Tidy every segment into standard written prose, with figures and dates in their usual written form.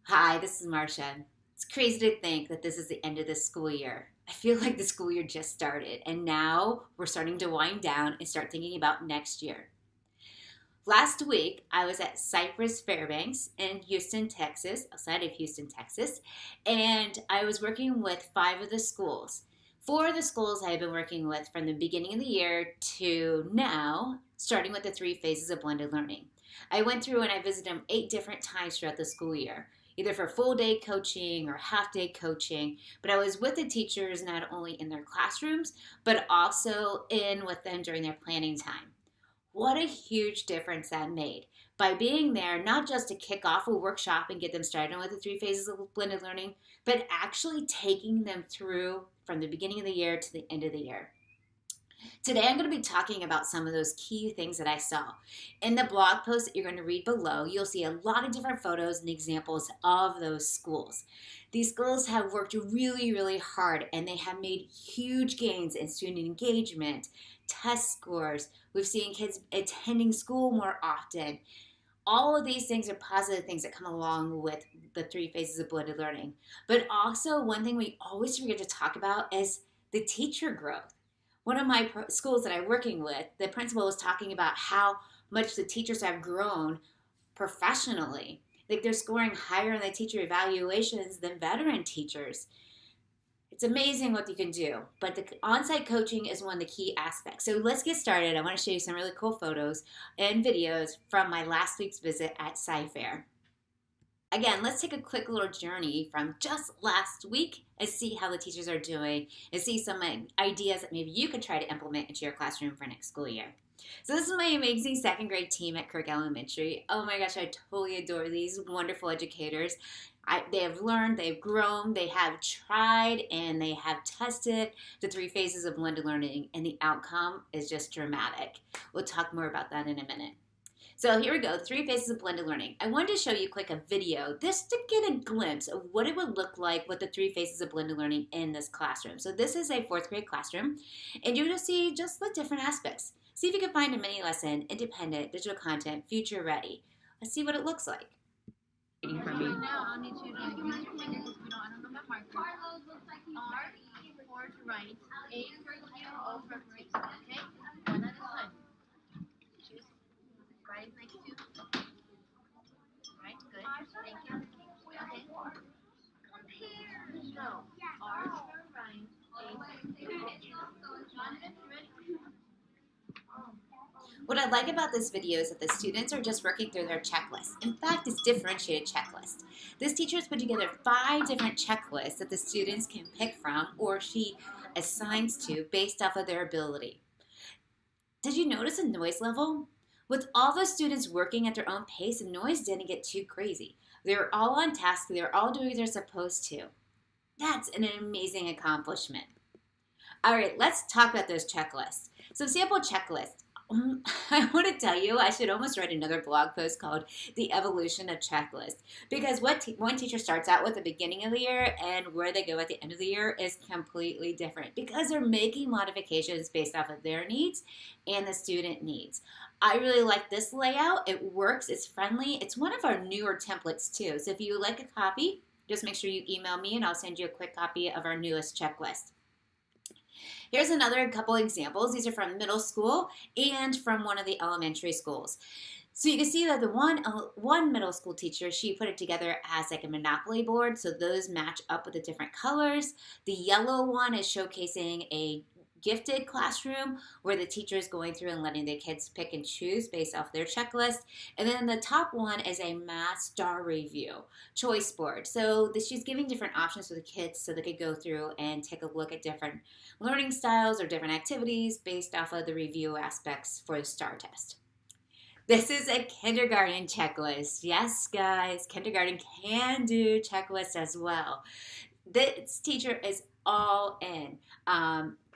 Hi, this is Marcia. It's crazy to think that this is the end of the school year. I feel like the school year just started, and now we're starting to wind down and start thinking about next year. Last week, I was at Cypress Fairbanks in Houston, Texas, outside of Houston, Texas, and I was working with five of the schools. Four of the schools I've been working with from the beginning of the year to now, starting with the three phases of blended learning. I went through and I visited them 8 different times throughout the school year, either for full day coaching or half day coaching. But I was with the teachers not only in their classrooms, but also in with them during their planning time. What a huge difference that made. By being there, not just to kick off a workshop and get them started with the three phases of blended learning, but actually taking them through from the beginning of the year to the end of the year. Today, I'm going to be talking about some of those key things that I saw. In the blog post that you're going to read below, you'll see a lot of different photos and examples of those schools. These schools have worked really, really hard, and they have made huge gains in student engagement, test scores. We've seen kids attending school more often. All of these things are positive things that come along with the three phases of blended learning. But also, one thing we always forget to talk about is the teacher growth. One of my schools that I'm working with, the principal was talking about how much the teachers have grown professionally. Like they're scoring higher in the teacher evaluations than veteran teachers. It's amazing what you can do, but the on-site coaching is one of the key aspects. So let's get started. I want to show you some really cool photos and videos from my last week's visit at CyFair. Again, let's take a quick little journey from just last week and see how the teachers are doing and see some ideas that maybe you could try to implement into your classroom for next school year. So this is my amazing second grade team at Kirk Elementary. Oh my gosh, I totally adore these wonderful educators. They have learned, they've grown, they have tried, and they have tested the three phases of blended learning, and the outcome is just dramatic. We'll talk more about that in a minute. So here we go, three phases of blended learning. I wanted to show you quick a video just to get a glimpse of what it would look like with the three phases of blended learning in this classroom. So this is a fourth grade classroom, and you'll see just the different aspects. See if you can find a mini lesson, independent, digital content, future ready. Let's see what it looks like. Waiting for me. Right now, I'll need you to use your fingers because we don't have enough markers. R for to write, A for here, O for place. Okay? One at a time. Choose. Right next to. Right, good. Thank you. Okay. No. R for right, A for here, O. Jonathan, you ready? What I like about this video is that the students are just working through their checklist. In fact, it's differentiated checklist. This teacher has put together 5 different checklists that the students can pick from or she assigns to based off of their ability. Did you notice the noise level? With all the students working at their own pace, the noise didn't get too crazy. They were all on task. They were all doing what they're supposed to. That's an amazing accomplishment. All right, let's talk about those checklists. So sample checklist. I want to tell you, I should almost write another blog post called The Evolution of Checklist, because what one teacher starts out with at the beginning of the year and where they go at the end of the year is completely different because they're making modifications based off of their needs and the student needs. I really like this layout. It works. It's friendly. It's one of our newer templates too. So if you would like a copy, just make sure you email me and I'll send you a quick copy of our newest checklist. Here's another couple examples. These are from middle school and from one of the elementary schools. So you can see that the one middle school teacher, she put it together as like a Monopoly board, so those match up with the different colors. The yellow one is showcasing a gifted classroom where the teacher is going through and letting the kids pick and choose based off their checklist. And then the top one is a math star review choice board. So she's giving different options for the kids so they could go through and take a look at different learning styles or different activities based off of the review aspects for the star test. This is a kindergarten checklist. Yes, guys, kindergarten can do checklists as well. This teacher is all in.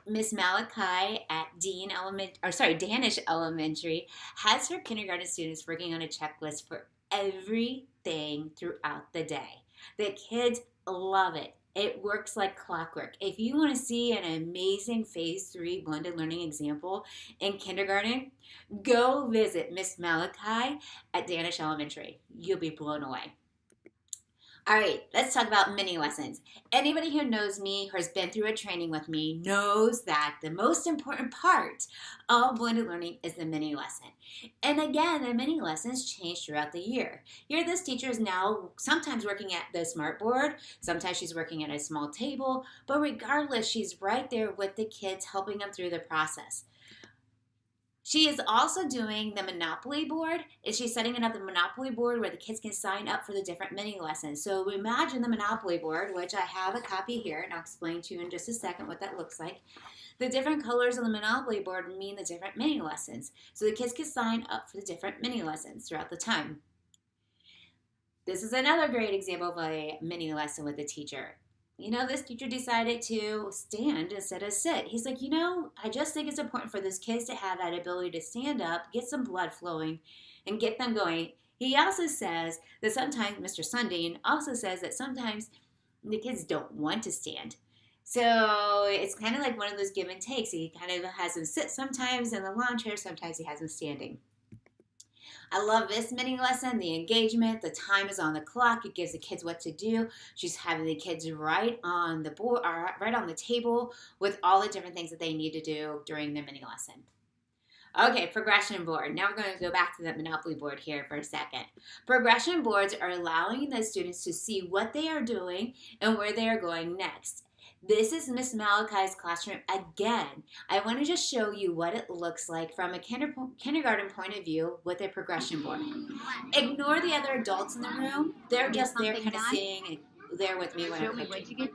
Miss Malachi at Danish Elementary has her kindergarten students working on a checklist for everything throughout the day. The kids love it. It works like clockwork. If you want to see an amazing Phase 3 blended learning example in kindergarten, go visit Miss Malachi at Danish Elementary. You'll be blown away. All right, let's talk about mini lessons. Anybody who knows me or has been through a training with me knows that the most important part of blended learning is the mini lesson. And again, the mini lessons change throughout the year. Here, this teacher is now sometimes working at the smart board, sometimes she's working at a small table, but regardless, she's right there with the kids, helping them through the process. She is also doing the Monopoly board. Is she's setting up the Monopoly board where the kids can sign up for the different mini lessons. So imagine the Monopoly board, which I have a copy here, and I'll explain to you in just a second what that looks like. The different colors on the Monopoly board mean the different mini lessons. So the kids can sign up for the different mini lessons throughout the time. This is another great example of a mini lesson with the teacher. This teacher decided to stand instead of sit. He's like, I just think it's important for those kids to have that ability to stand up, get some blood flowing, and get them going. He also says that sometimes, Mr. Sundin also says that sometimes the kids don't want to stand. So it's kind of like one of those give and takes. He kind of has them sit sometimes in the lawn chair, sometimes he has them standing. I love this mini lesson, the engagement, the time is on the clock. It gives the kids what to do. She's having the kids right on the board, or right on the table with all the different things that they need to do during the mini lesson. Okay, progression board. Now we're going to go back to the Monopoly board here for a second. Progression boards are allowing the students to see what they are doing and where they are going next. This is Miss Malachi's classroom again. I want to just show you what it looks like from a kindergarten point of view with a progression board. Ignore the other adults in the room. They're just there kind of seeing there with me when I'm cooking.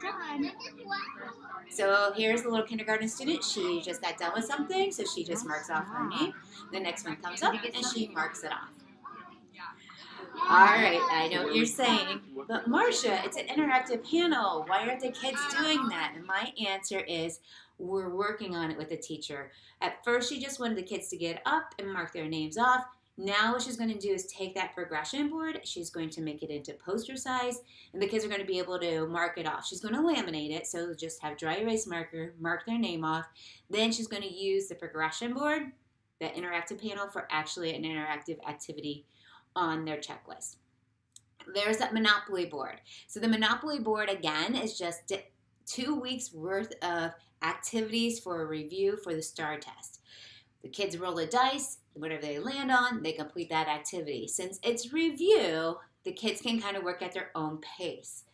So here's the little kindergarten student. She just got done with something, so she just marks off her name. The next one comes up, and she marks it off. All right, I know what you're saying, but Marcia, it's an interactive panel. Why aren't the kids doing that? And my answer is we're working on it with the teacher. At first, she just wanted the kids to get up and mark their names off. Now what she's going to do is take that progression board, she's going to make it into poster size, and the kids are going to be able to mark it off. She's going to laminate it, so just have dry erase marker, mark their name off. Then she's going to use the progression board, that interactive panel, for actually an interactive activity on their checklist. There's that Monopoly board. So the Monopoly board, again, is just 2 weeks worth of activities for a review for the STAR test. The kids roll the dice, whatever they land on, they complete that activity. Since it's review, the kids can kind of work at their own pace.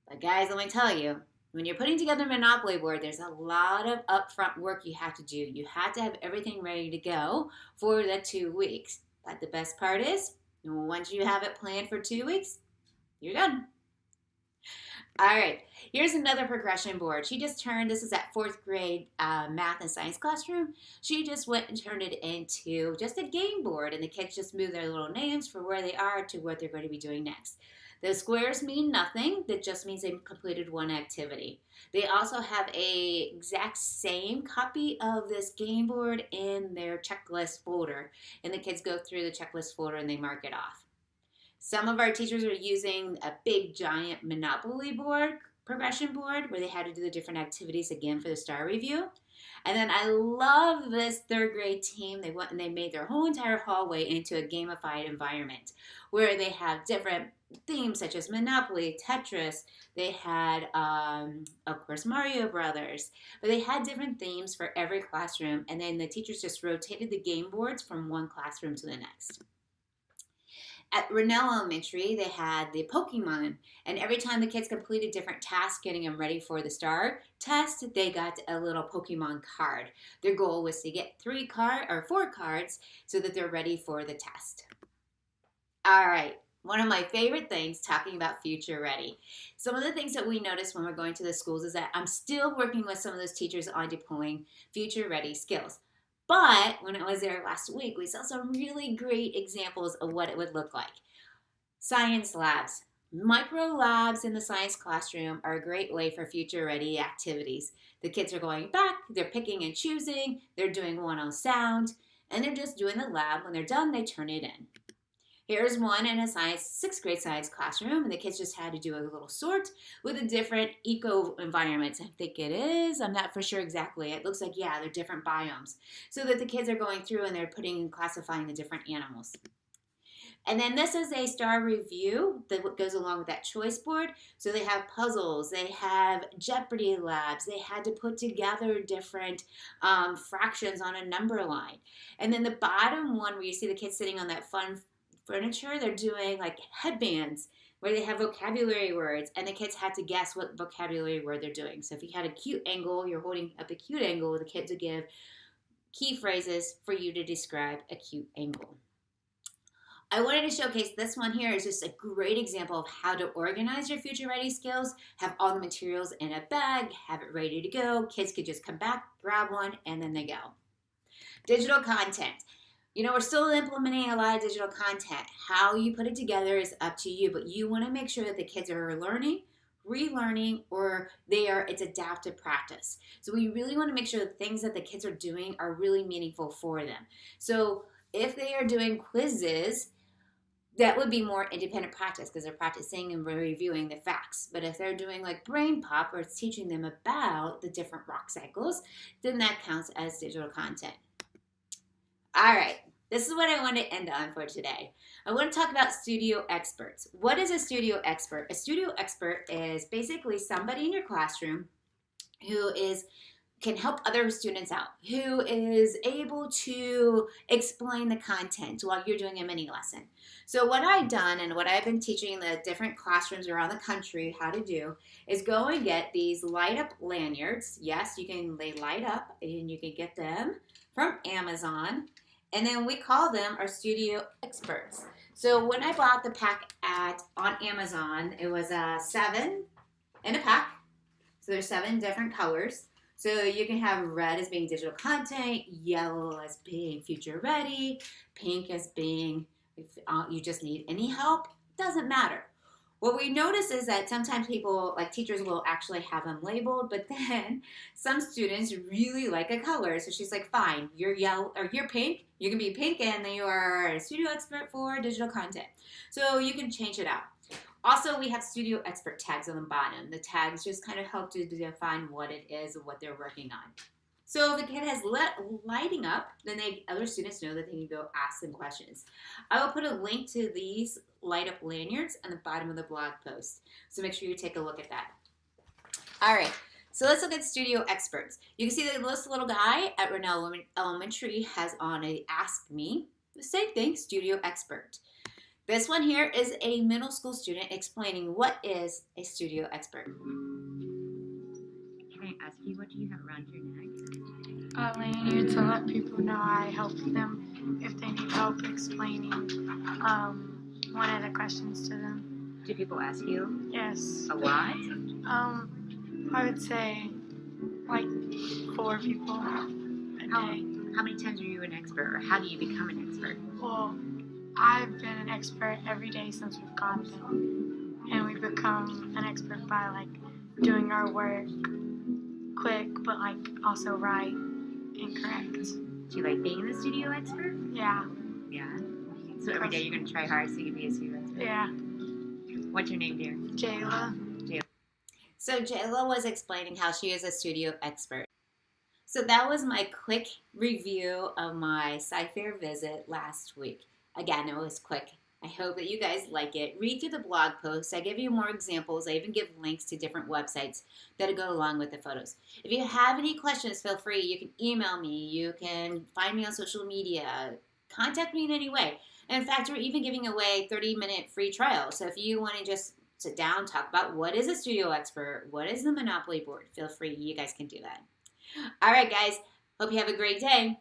But guys, let me tell you, when you're putting together a Monopoly board, there's a lot of upfront work you have to do. You have to have everything ready to go for the 2 weeks. But the best part is, once you have it planned for 2 weeks, you're done. All right, here's another progression board. She just turned, this is at 4th grade math and science classroom. She just went and turned it into just a game board, and the kids just move their little names for where they are to what they're going to be doing next. The squares mean nothing. That just means they've completed one activity. They also have a exact same copy of this game board in their checklist folder, and the kids go through the checklist folder and they mark it off. Some of our teachers are using a big giant Monopoly board, progression board, where they had to do the different activities again for the STAR review. And then I love this 3rd grade team. They went and they made their whole entire hallway into a gamified environment where they have different themes such as Monopoly, Tetris. They had, of course, Mario Brothers. But they had different themes for every classroom. And then the teachers just rotated the game boards from one classroom to the next. At Rennell Elementary, they had the Pokemon, and every time the kids completed different tasks, getting them ready for the STAR test, they got a little Pokemon card. Their goal was to get 4 cards so that they're ready for the test. All right, one of my favorite things, talking about future ready. Some of the things that we notice when we're going to the schools is that I'm still working with some of those teachers on deploying future ready skills. But when I was there last week, we saw some really great examples of what it would look like. Science labs. Micro labs in the science classroom are a great way for future ready activities. The kids are going back, they're picking and choosing, they're doing one on sound, and they're just doing the lab. When they're done, they turn it in. Here's one in a 6th grade science classroom, and the kids just had to do a little sort with the different eco environments. I think it is. I'm not for sure exactly. It looks like, yeah, they're different biomes. So that the kids are going through and they're putting and classifying the different animals. And then this is a star review that goes along with that choice board. So they have puzzles, they have Jeopardy labs, they had to put together different fractions on a number line. And then the bottom one where you see the kids sitting on that fun furniture, they're doing like headbands where they have vocabulary words, and the kids had to guess what vocabulary word they're doing. So if you had a cute angle, you're holding up a cute angle, the kids would give key phrases for you to describe a cute angle. I wanted to showcase this one here is just a great example of how to organize your future ready skills, have all the materials in a bag, have it ready to go. Kids could just come back, grab one, and then they go. Digital content. You know, we're still implementing a lot of digital content. How you put it together is up to you, but you want to make sure that the kids are learning, relearning, or it's adaptive practice. So we really want to make sure the things that the kids are doing are really meaningful for them. So if they are doing quizzes, that would be more independent practice because they're practicing and reviewing the facts. But if they're doing like brain pop or it's teaching them about the different rock cycles, then that counts as digital content. All right, this is what I want to end on for today. I want to talk about studio experts. What is a studio expert? A studio expert is basically somebody in your classroom who can help other students out, who is able to explain the content while you're doing a mini lesson. So what I've done and what I've been teaching the different classrooms around the country how to do is go and get these light up lanyards. Yes, they light up and you can get them from Amazon. And then we call them our studio experts. So when I bought the pack on Amazon, it was 7 in a pack. So there's 7 different colors. So you can have red as being digital content, yellow as being future ready, pink as being if you just need any help. Doesn't matter. What we notice is that sometimes people, like teachers, will actually have them labeled, but then some students really like a color. So she's like, fine, you're yellow or you're pink. You can be pink and then you are a studio expert for digital content. So you can change it out. Also, we have studio expert tags on the bottom. The tags just kind of help to define what it is and what they're working on. So if the kid has lighting up, then other students know that they can go ask them questions. I will put a link to these light up lanyards on the bottom of the blog post. So make sure you take a look at that. All right, so let's look at studio experts. You can see that this little guy at Renell Elementary has on a Ask Me. The same thing, studio expert. This one here is a middle school student explaining what is a studio expert. Can I ask you, what do you have around your neck? A lanyard to let people know I help them if they need help explaining one of the questions to them. Do people ask you? Yes. A lot? I would say like 4 people a day. How many times are you an expert, or how do you become an expert? Well, I've been an expert every day since we've got them, and we become an expert by like doing our work quick, but like also right and correct. Do you like being the studio expert? Yeah. Yeah. So every day you're going to try hard so you can be a studio expert? Yeah. What's your name, dear? Jayla. So Jayla was explaining how she is a studio expert. So that was my quick review of my CyFair visit last week. Again, it was quick. I hope that you guys like it. Read through the blog posts. I give you more examples. I even give links to different websites that go along with the photos. If you have any questions, feel free. You can email me. You can find me on social media. Contact me in any way. And in fact, we're even giving away a 30-minute free trial. So if you want to just sit down, talk about what is a studio expert, what is the Monopoly board, feel free. You guys can do that. All right, guys. Hope you have a great day.